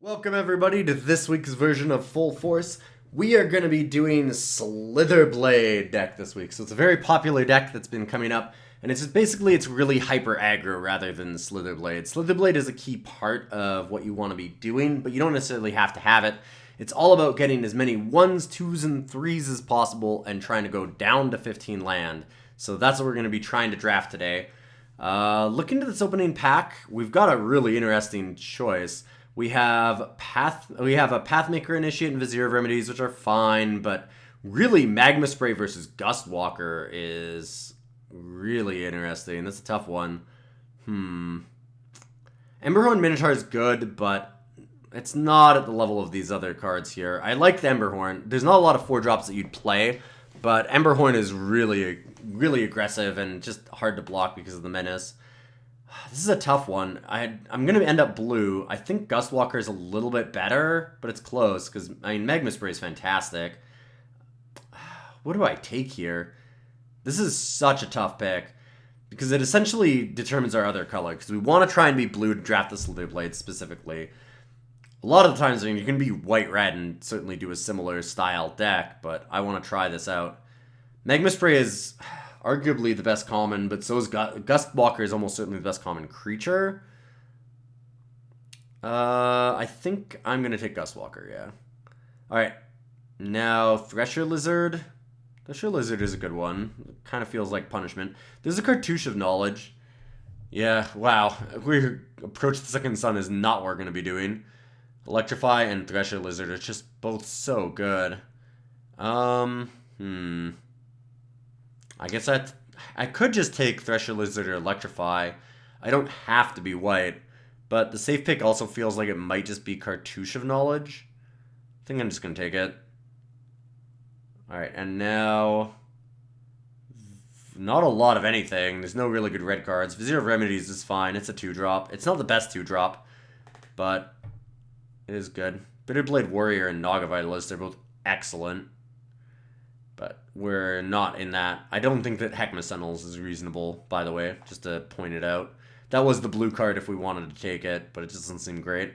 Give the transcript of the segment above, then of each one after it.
Welcome everybody to this week's version of Full Force. We are going to be doing Slitherblade deck this week. So it's a very popular deck that's been coming up, and it's just basically it's really hyper aggro rather than Slitherblade. Slitherblade is a key part of what you want to be doing, but you don't necessarily have to have it. It's all about getting as many 1s, 2s, and 3s as possible and trying to go down to 15 land. So that's what we're going to be trying to draft today. Looking at this opening pack, we've got a really interesting choice. We have a Pathmaker, Initiate, and Vizier of Remedies, which are fine, but really Magma Spray versus Gustwalker is really interesting. That's a tough one. Emberhorn Minotaur is good, but it's not at the level of these other cards here. I like the Emberhorn. There's not a lot of 4-drops that you'd play, but Emberhorn is really, really aggressive and just hard to block because of the menace. This is a tough one. I'm going to end up blue. I think Gustwalker is a little bit better, but it's close because, I mean, Magma Spray is fantastic. What do I take here? This is such a tough pick because it essentially determines our other color because we want to try and be blue to draft the Slitherblade specifically. A lot of the times, I mean, you can be white-red and certainly do a similar style deck, but I want to try this out. Magma Spray is arguably the best common, but so is Gustwalker is almost certainly the best common creature. I think I'm going to take Gustwalker, yeah. Alright, now Thresher Lizard. Thresher Lizard is a good one. It kind of feels like punishment. There's a Cartouche of Knowledge. Yeah, wow. We Approach the Second Sun is not what we're going to be doing. Electrify and Thresher Lizard are just both so good. I guess I could just take Thresher Lizard or Electrify. I don't have to be white, but the safe pick also feels like it might just be Cartouche of Knowledge. I think I'm just going to take it. Alright, and now not a lot of anything. There's no really good red cards. Vizier of Remedies is fine. It's a 2-drop. It's not the best 2-drop, but it is good. Bitterblade Warrior and Naga Vitalist, they're both excellent. But we're not in that. I don't think that Heckma Sentinels is reasonable, by the way, just to point it out. That was the blue card if we wanted to take it, but it just doesn't seem great.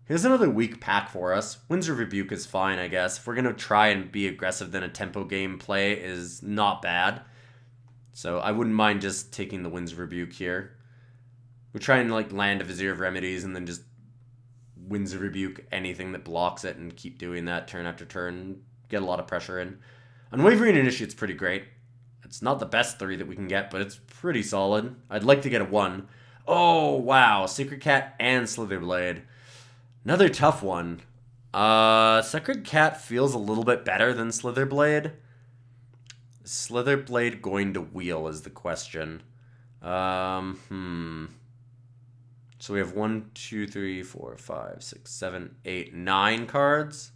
Here's another weak pack for us. Winds of Rebuke is fine, I guess. If we're going to try and be aggressive, then a tempo game play is not bad. So I wouldn't mind just taking the Winds of Rebuke here. We're trying to like land a Vizier of Remedies and then just Winds of Rebuke anything that blocks it and keep doing that turn after turn. Get a lot of pressure in. Unwavering Initiate's pretty great. It's not the best 3 that we can get, but it's pretty solid. I'd like to get a 1. Oh, wow. Sacred Cat and Slitherblade. Another tough one. Sacred Cat feels a little bit better than Slitherblade. Is Slitherblade going to wheel is the question. So we have 1, 2, 3, 4, 5, 6, 7, 8, 9 cards.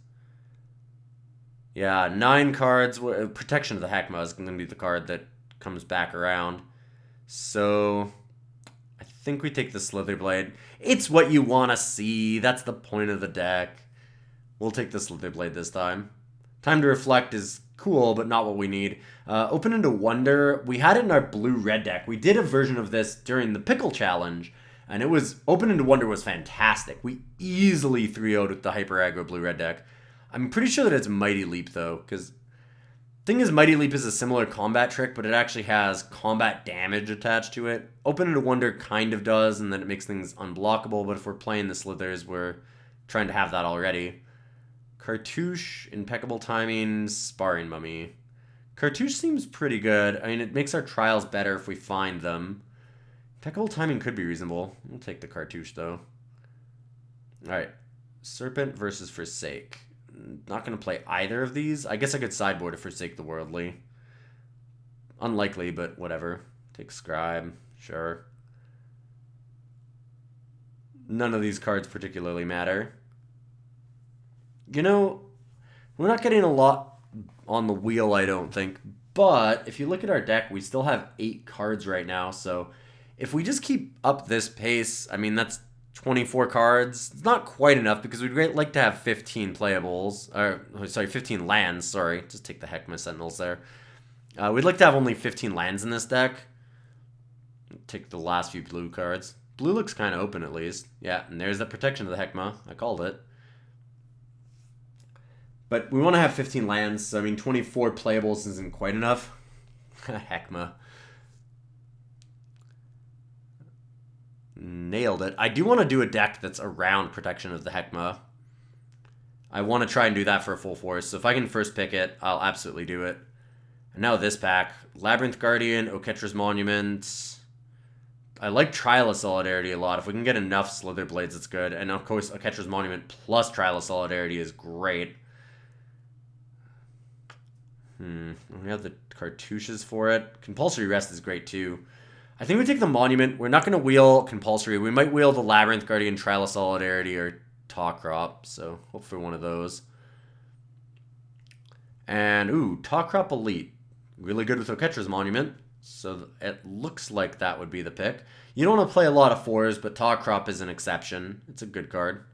Yeah, 9 cards. Protection of the Heckma is going to be the card that comes back around. So I think we take the Slitherblade. It's what you want to see. That's the point of the deck. We'll take the Slitherblade this time. Time to Reflect is cool, but not what we need. Open into Wonder. We had it in our blue-red deck. We did a version of this during the Pickle Challenge, and it was Open into Wonder was fantastic. We easily 3-0'd with the Hyper Aggro blue-red deck. I'm pretty sure that it's Mighty Leap, though, because the thing is, Mighty Leap is a similar combat trick, but it actually has combat damage attached to it. Open into Wonder kind of does, and then it makes things unblockable, but if we're playing the Slithers, we're trying to have that already. Cartouche, Impeccable Timing, Sparring Mummy. Cartouche seems pretty good. I mean, it makes our trials better if we find them. Impeccable Timing could be reasonable. We'll take the Cartouche, though. Alright. Serpent versus Forsake. Not going to play either of these. I guess I could sideboard to Forsake the Worldly. Unlikely, but whatever. Take Scribe. Sure. None of these cards particularly matter. You know, we're not getting a lot on the wheel, I don't think. But if you look at our deck, we still have 8 cards right now. So if we just keep up this pace, I mean, that's 24 cards. It's not quite enough because we'd like to have 15 playables. Or, sorry, 15 lands. Sorry, just take the Heckma Sentinels there. We'd like to have only 15 lands in this deck. Take the last few blue cards. Blue looks kind of open at least. Yeah, and there's the protection of the Heckma. I called it. But we want to have 15 lands, so I mean 24 playables isn't quite enough. Heckma. Nailed it. I do want to do a deck that's around protection of the Heckma. I want to try and do that for a full force, so if I can first pick it, I'll absolutely do it. And now this pack. Labyrinth Guardian, Oketra's Monument. I like Trial of Solidarity a lot. If we can get enough Slitherblades, it's good. And of course, Oketra's Monument plus Trial of Solidarity is great. We have the cartouches for it. Compulsory Rest is great too. I think we take the Monument. We're not going to wheel Compulsory. We might wheel the Labyrinth Guardian, Trial of Solidarity, or Talk Crop. So hopefully one of those. And, ooh, Talk Crop Elite. Really good with Oketra's Monument. So it looks like that would be the pick. You don't want to play a lot of 4s, but Talk Crop is an exception. It's a good card.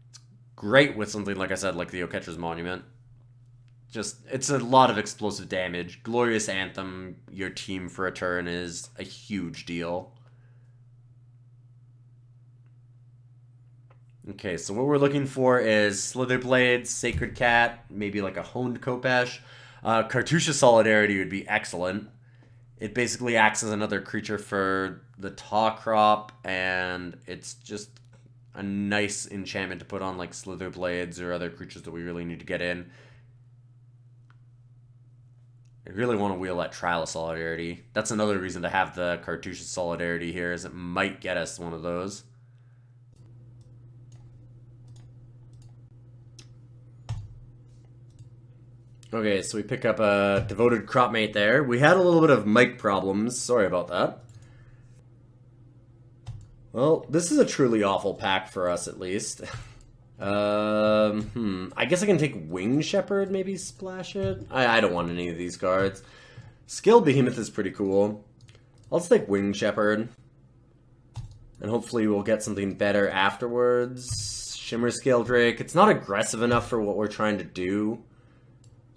It's great with something, like I said, like the Oketra's Monument. Just, it's a lot of explosive damage. Glorious Anthem, your team for a turn is a huge deal. Okay, so what we're looking for is Slitherblade, Sacred Cat, maybe like a Honed Kopesh. Cartouche Solidarity would be excellent. It basically acts as another creature for the Talk Crop, and it's just a nice enchantment to put on like Slitherblades or other creatures that we really need to get in. I really want to wheel that Trial of Solidarity. That's another reason to have the Cartouche Solidarity here, is it might get us one of those. Okay, so we pick up a Devoted Cropmate there. We had a little bit of mic problems. Sorry about that. Well, this is a truly awful pack for us, at least. I guess I can take Wing Shepherd, maybe splash it? I don't want any of these cards. Scale Behemoth is pretty cool. I'll just take Wing Shepherd. And hopefully we'll get something better afterwards. Shimmer Scale Drake. It's not aggressive enough for what we're trying to do.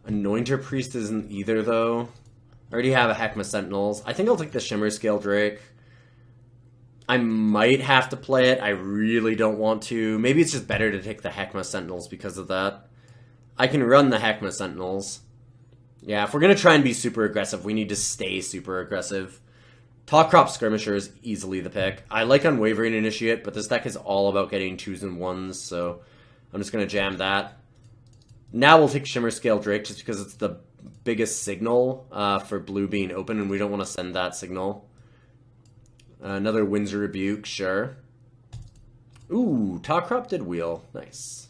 Anointer Priest isn't either, though. I already have a Heckma Sentinels. I think I'll take the Shimmer Scale Drake. I might have to play it. I really don't want to. Maybe it's just better to take the Heckma Sentinels because of that. I can run the Heckma Sentinels. Yeah, if we're going to try and be super aggressive, we need to stay super aggressive. Talk Crop Skirmisher is easily the pick. I like Unwavering Initiate, but this deck is all about getting 2s and 1s, so I'm just going to jam that. Now we'll take Shimmer Scale Drake just because it's the biggest signal for blue being open, and we don't want to send that signal. Another Windsor Rebuke, sure. Ooh, Talk Crop did wheel. Nice.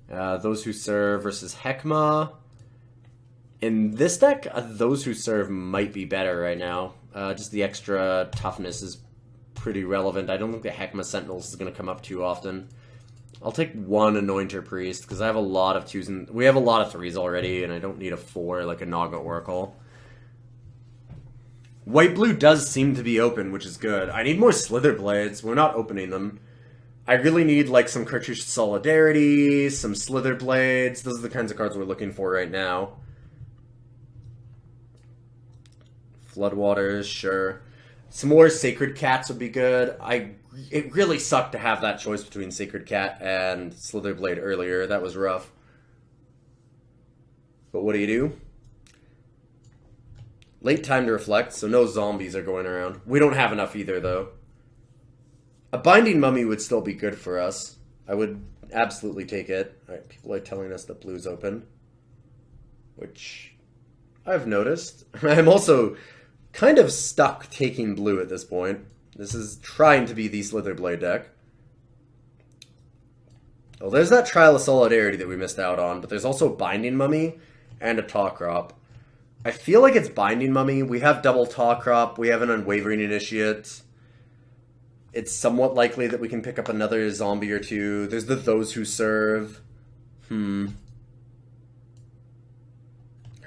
Those Who Serve versus Heckma. In this deck, Those Who Serve might be better right now. Just the extra toughness is pretty relevant. I don't think the Heckma Sentinels is going to come up too often. I'll take one Anointer Priest, because I have a lot of 2s and... We have a lot of 3s already, and I don't need a 4 like a Naga Oracle. White-blue does seem to be open, which is good. I need more Slitherblades. We're not opening them. I really need, like, some Cartouche Solidarity, some Slitherblades. Those are the kinds of cards we're looking for right now. Floodwaters, sure. Some more Sacred Cats would be good. It really sucked to have that choice between Sacred Cat and Slitherblade earlier. That was rough. But what do? Late time to reflect, so no zombies are going around. We don't have enough either, though. A Binding Mummy would still be good for us. I would absolutely take it. Alright, people are telling us that blue's open. Which I've noticed. I'm also kind of stuck taking blue at this point. This is trying to be the Slitherblade deck. Oh, there's that Trial of Solidarity that we missed out on, but there's also Binding Mummy and a Talk Crop. I feel like it's Binding Mummy. We have double Talk Crop. We have an Unwavering Initiate. It's somewhat likely that we can pick up another zombie or two. There's the Those Who Serve. I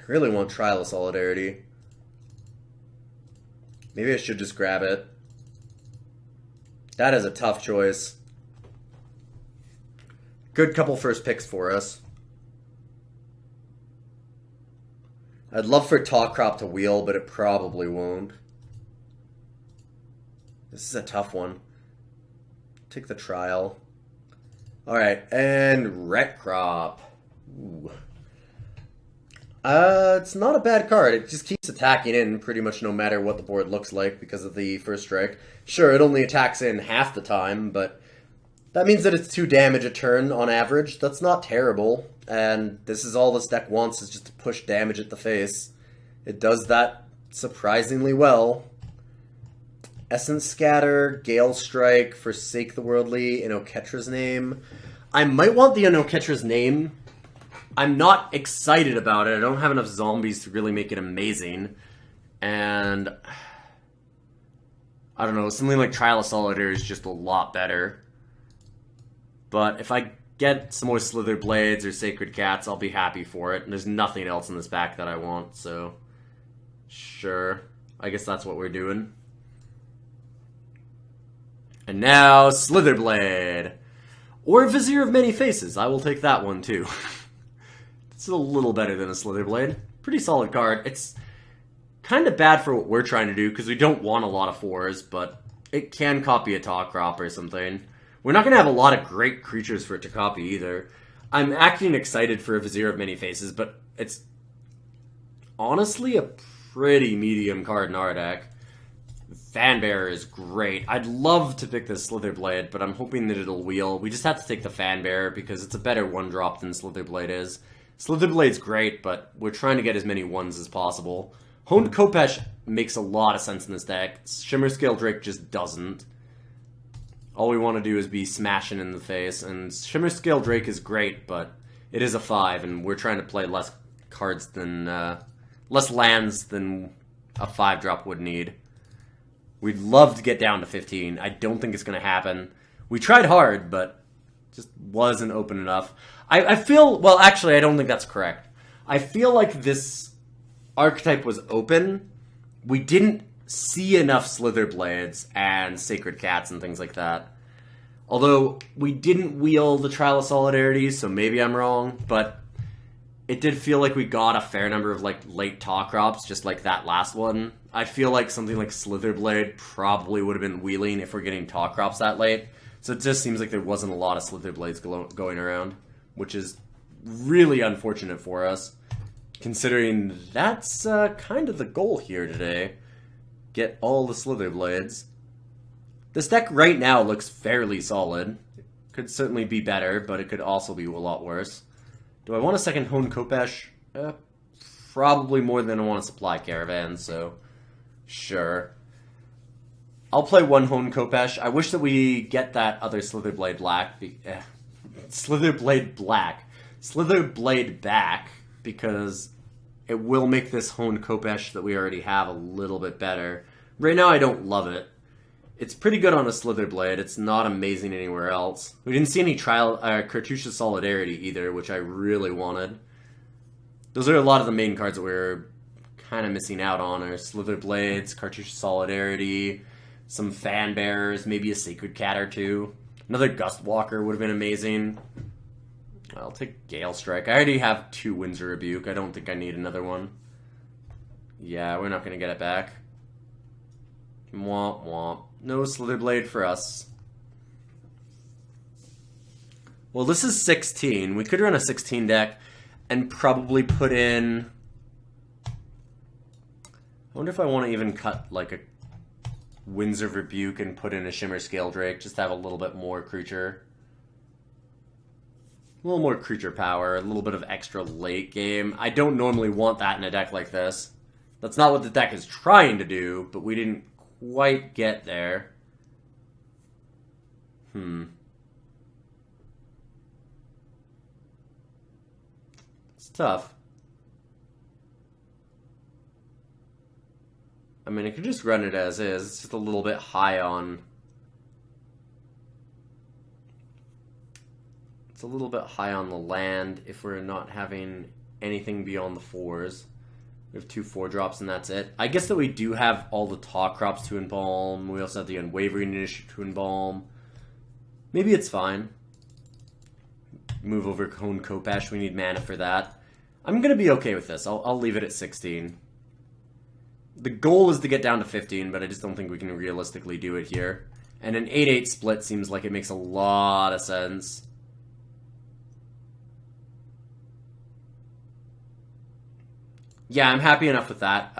really want Trial of Solidarity. Maybe I should just grab it. That is a tough choice. Good couple first picks for us. I'd love for Talk Crop to wheel, but it probably won't. This is a tough one. Take the trial. Alright, and Ret Crop. Ooh. It's not a bad card. It just keeps attacking in pretty much no matter what the board looks like because of the first strike. Sure, it only attacks in half the time, but that means that it's 2 damage a turn on average. That's not terrible, and this is all this deck wants, is just to push damage at the face. It does that surprisingly well. Essence Scatter, Gale Strike, Forsake the Worldly, in Oketra's name. I might want the Oketra's name. I'm not excited about it. I don't have enough zombies to really make it amazing. And I don't know, something like Trial of Solidarity is just a lot better. But if I get some more Slitherblades or Sacred Cats, I'll be happy for it. And there's nothing else in this pack that I want, so sure. I guess that's what we're doing. And now, Slitherblade. Or Vizier of Many Faces. I will take that one, too. It's a little better than a Slitherblade. Pretty solid card. It's kind of bad for what we're trying to do, because we don't want a lot of 4s, but it can copy a Taw Crop or something. We're not going to have a lot of great creatures for it to copy, either. I'm acting excited for a Vizier of Many Faces, but it's honestly a pretty medium card in our deck. Fanbearer is great. I'd love to pick this Slitherblade, but I'm hoping that it'll wheel. We just have to take the Fanbearer because it's a better 1-drop than Slitherblade is. Slitherblade's great, but we're trying to get as many 1s as possible. Honed Khopesh makes a lot of sense in this deck. Shimmer Scale Drake just doesn't. All we want to do is be smashing in the face, and Shimmer Scale Drake is great, but it is a 5, and we're trying to play less cards than, less lands than a 5-drop would need. We'd love to get down to 15. I don't think it's going to happen. We tried hard, but just wasn't open enough. I feel... Well, actually, I don't think that's correct. I feel like this archetype was open. We didn't see enough Slitherblades and Sacred Cats and things like that. Although, we didn't wheel the Trial of Solidarity, so maybe I'm wrong, but it did feel like we got a fair number of, like, late Taw Crops, just like that last one. I feel like something like Slitherblade probably would have been wheeling if we're getting Taw Crops that late. So it just seems like there wasn't a lot of Slitherblades going around, which is really unfortunate for us, considering that's kind of the goal here today. Get all the Slitherblades. This deck right now looks fairly solid. It could certainly be better, but it could also be a lot worse. Do I want a second Honed Khopesh? Probably more than I want a Supply Caravan, so sure. I'll play 1 Honed Khopesh. I wish that we get that other Slitherblade Black. Slitherblade Black. Slitherblade back, because it will make this Honed Khopesh that we already have a little bit better. Right now I don't love it. It's pretty good on a Slitherblade. It's not amazing anywhere else. We didn't see any Cartouche of Solidarity either, which I really wanted. Those are a lot of the main cards that we're kind of missing out on, are Slitherblades, Cartouche of Solidarity, some Fanbearers, maybe a Sacred Cat or 2. Another Gust Walker would have been amazing. I'll take Gale Strike. I already have 2 Windsor Rebuke. I don't think I need another one. Yeah, we're not going to get it back. Womp womp. No Slitherblade for us. Well, this is 16. We could run a 16 deck and probably put in... I wonder if I want to even cut, like, a Windsor Rebuke and put in a Shimmer Scale Drake, just to have a little bit more creature. A little more creature power, a little bit of extra late game. I don't normally want that in a deck like this. That's not what the deck is trying to do, but we didn't quite get there. It's tough. I mean, I could just run it as is. It's just a little bit high on... It's a little bit high on the land if we're not having anything beyond the 4s. We have 2 4-drops and that's it. I guess that we do have all the Taw Crops to Embalm. We also have the Unwavering Initiative to Embalm. Maybe it's fine. Move over Honed Khopesh. We need mana for that. I'm going to be okay with this. I'll leave it at 16. The goal is to get down to 15, but I just don't think we can realistically do it here. And an 8-8 split seems like it makes a lot of sense. Yeah, I'm happy enough with that.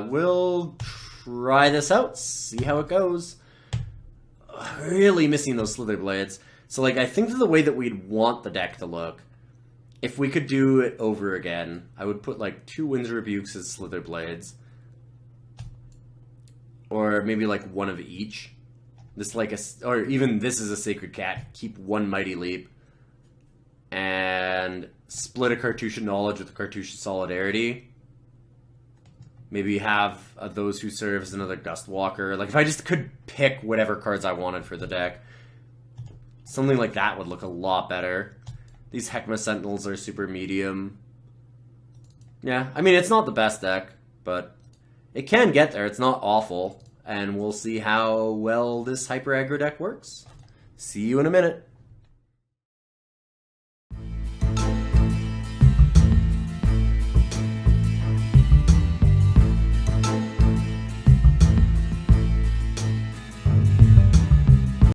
We'll try this out, see how it goes. Really missing those Slitherblades. So, like, I think the way that we'd want the deck to look, if we could do it over again, I would put, like, 2 Winds Rebukes as Slitherblades. Or maybe, like, one of each. This, like, or even this is a Sacred Cat. Keep 1 Mighty Leap. And split a Cartouche of Knowledge with a Cartouche of Solidarity. Maybe have those who serve as another Gust Walker. Like, if I just could pick whatever cards I wanted for the deck, something like that would look a lot better. These Heckma Sentinels are super medium. Yeah, I mean, it's not the best deck, but it can get there. It's not awful. And we'll see how well this Hyper Aggro deck works. See you in a minute.